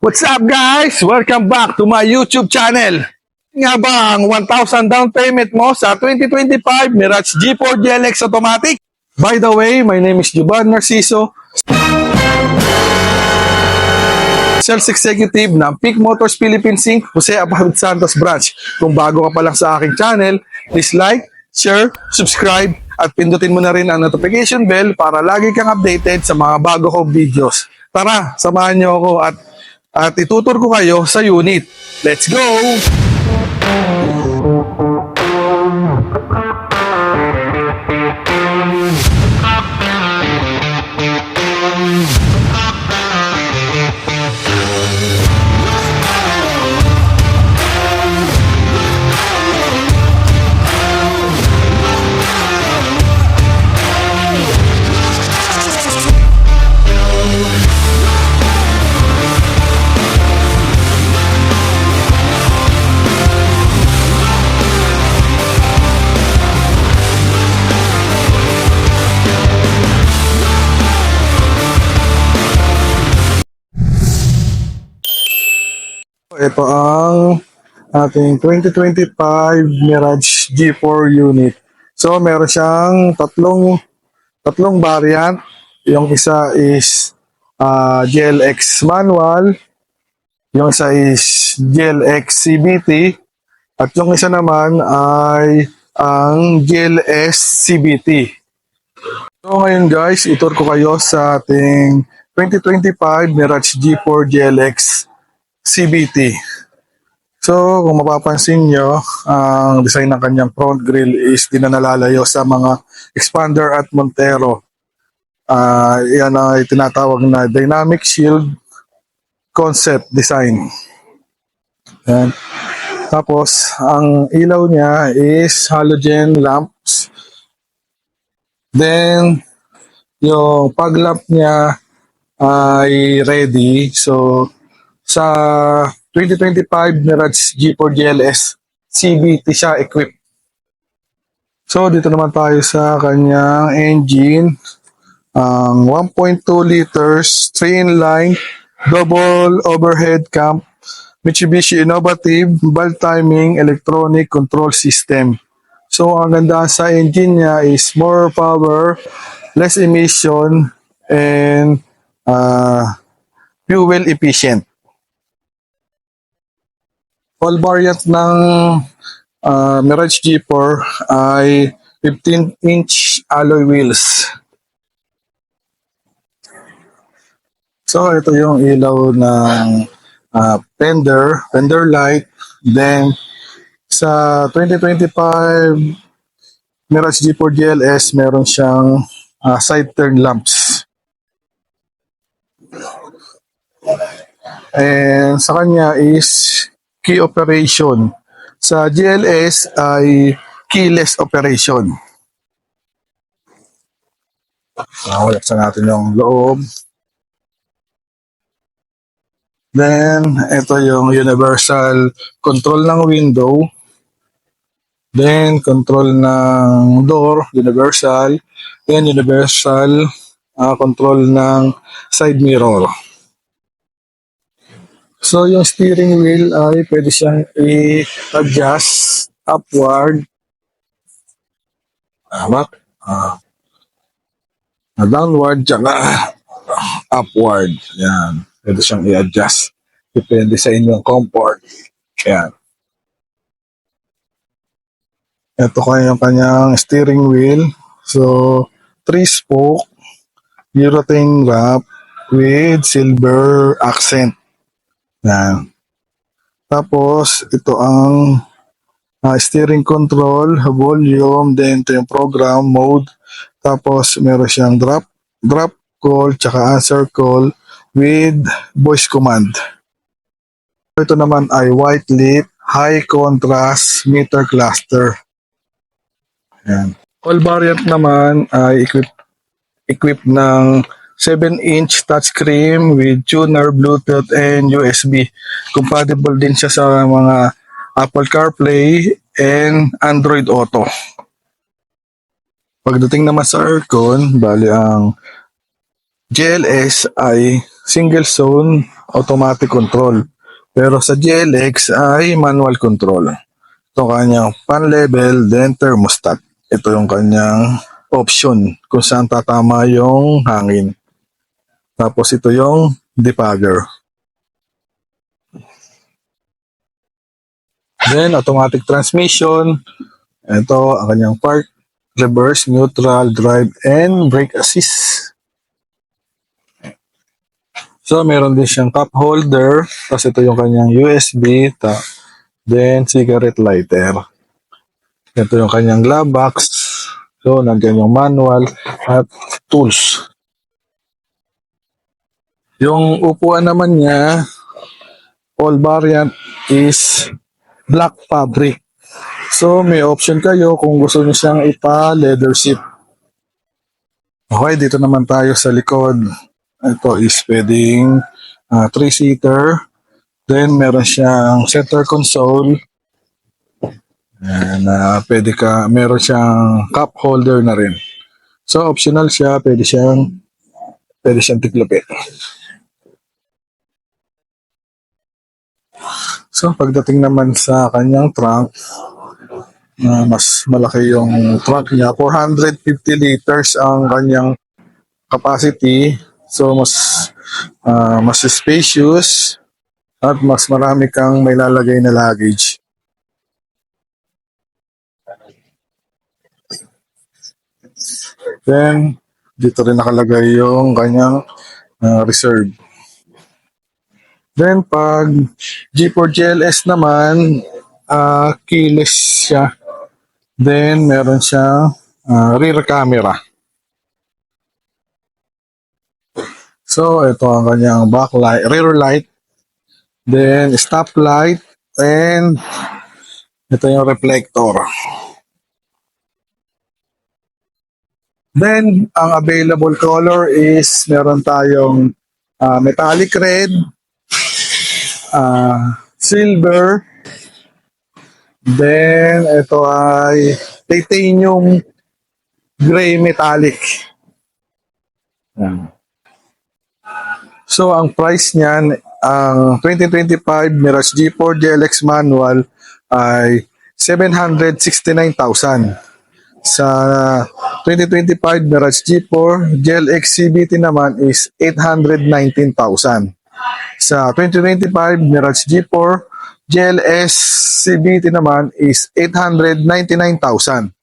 What's up guys? Welcome back to my YouTube channel. Nga ba ang 1,000 down payment mo sa 2025 Mirage G4 GLX Automatic? By the way, my name is Juban Narciso, Sales Executive ng Peak Motors Philippines Inc. Jose Apahid Santos Branch. Kung bago ka pa lang sa aking channel, please like, share, subscribe, at pindutin mo na rin ang notification bell para lagi kang updated sa mga bago kong videos. Tara, samahan niyo ako at itutur ko kayo sa unit. Let's go! Ito ang ating 2025 Mirage G4 unit. So, meron siyang tatlong variant. Yung isa is GLX manual, yung isa is GLX CVT, at yung isa naman ay ang GLS CVT. So, ngayon guys, itur ko kayo sa ating 2025 Mirage G4 GLX CVT. So, kung mapapansin nyo, ang design ng kanyang front grille is di na nalalayo sa mga expander at Montero. Yan ay tinatawag na dynamic shield concept design. Yan. Tapos, ang ilaw niya is halogen lamps. Then, yung fog lamp niya ay ready. So, sa 2025 Mirage G4 GLS CVT siya equipped. So dito naman tayo sa kanyang engine. 1.2 liters 3-in-line double overhead cam Mitsubishi Innovative Valve Timing Electronic Control System. So ang ganda sa engine niya is more power, less emission, and fuel efficient. All variant ng Mirage G4 ay 15-inch alloy wheels. So, ito yung ilaw ng fender light. Then, sa 2025 Mirage G4 GLS, meron siyang side turn lamps. And sa kanya is key operation. Sa GLS ay keyless operation. Walaksan natin yung loob. Then, ito yung universal control ng window. Then, control ng door, universal. Then, universal control ng side mirror. So, yung steering wheel ay pwede siyang i-adjust upward, downward, tsaka upward. Yan. Pwede siyang i-adjust. Depende sa inyong comfort. Yan. Ito yung kanyang steering wheel. So, 3-spoke, urethane wrap with silver accent. Yan. Tapos, ito ang steering control, volume, then ito yung program, mode. Tapos, meron siyang drop call, tsaka answer call with voice command. Ito naman ay white lit, high contrast meter cluster. Yan. All variant naman ay equipped ng 7-inch touchscreen with tuner, Bluetooth, and USB. Compatible din siya sa mga Apple CarPlay and Android Auto. Pagdating naman sa aircon, bali ang GLS ay single zone automatic control. Pero sa GLX ay manual control. Ito kanyang fan level, then thermostat. Ito yung kanyang option kung saan tatama yung hangin. Tapos ito yung defogger. Then automatic transmission. Ito ang kanyang park, reverse, neutral, drive, and brake assist. So, meron din siyang cup holder. Tapos ito yung kanyang USB. Then, cigarette lighter. Ito yung kanyang glove box. So, nandiyan yung manual at tools. Yung upuan naman niya, all variant is black fabric. So, may option kayo kung gusto niyo siyang ipa-leather seat. Okay, dito naman tayo sa likod. Ito is pwedeng 3-seater. Then, meron siyang center console. And, meron siyang cup holder na rin. So, optional siya. Pwede siyang tiklopin. So, pagdating naman sa kanyang trunk, mas malaki yung trunk niya. 450 liters ang kanyang capacity. So, mas spacious at mas marami kang may lalagay na luggage. Then, dito rin nakalagay yung kanyang reserve. Then, pag G4 GLS naman, keyless siya. Then, meron siyang rear camera. So, ito ang kanyang backlight, rear light. Then, stop light. And, ito yung reflector. Then, ang available color is meron tayong metallic red, silver, then ito ay titanium gray metallic. So, ang price niyan, ang 2025 Mirage G4 GLX manual ay 769,000. Sa 2025 Mirage G4 GLX CVT naman is 819,000. Sa 2025 Mirage G4 GLS CVT naman is 899,000.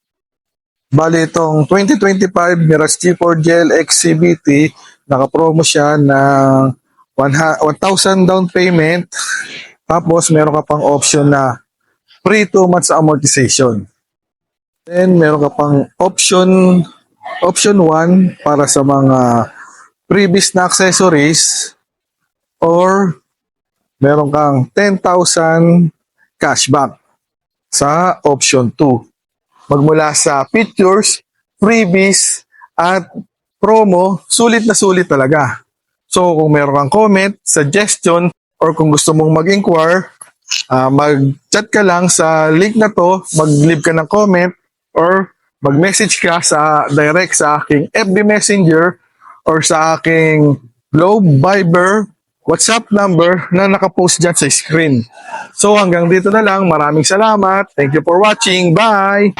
Bali itong 2025 Mirage G4 GLX CVT, naka-promo siya ng 1,000 down payment. Tapos meron ka pang option na free 2 months amortization. Then meron ka pang option 1 para sa mga previous na accessories, or meron kang 10,000 cashback sa option 2. Magmula sa features, freebies, at promo, sulit na sulit talaga. So kung meron kang comment, suggestion, or kung gusto mong mag-inquire, mag-chat ka lang sa link na to, mag-leave ka ng comment, or mag-message ka sa direct sa aking FB Messenger or sa aking Globe, Viber, WhatsApp number na nakapost dyan sa screen. So hanggang dito na lang. Maraming salamat. Thank you for watching. Bye!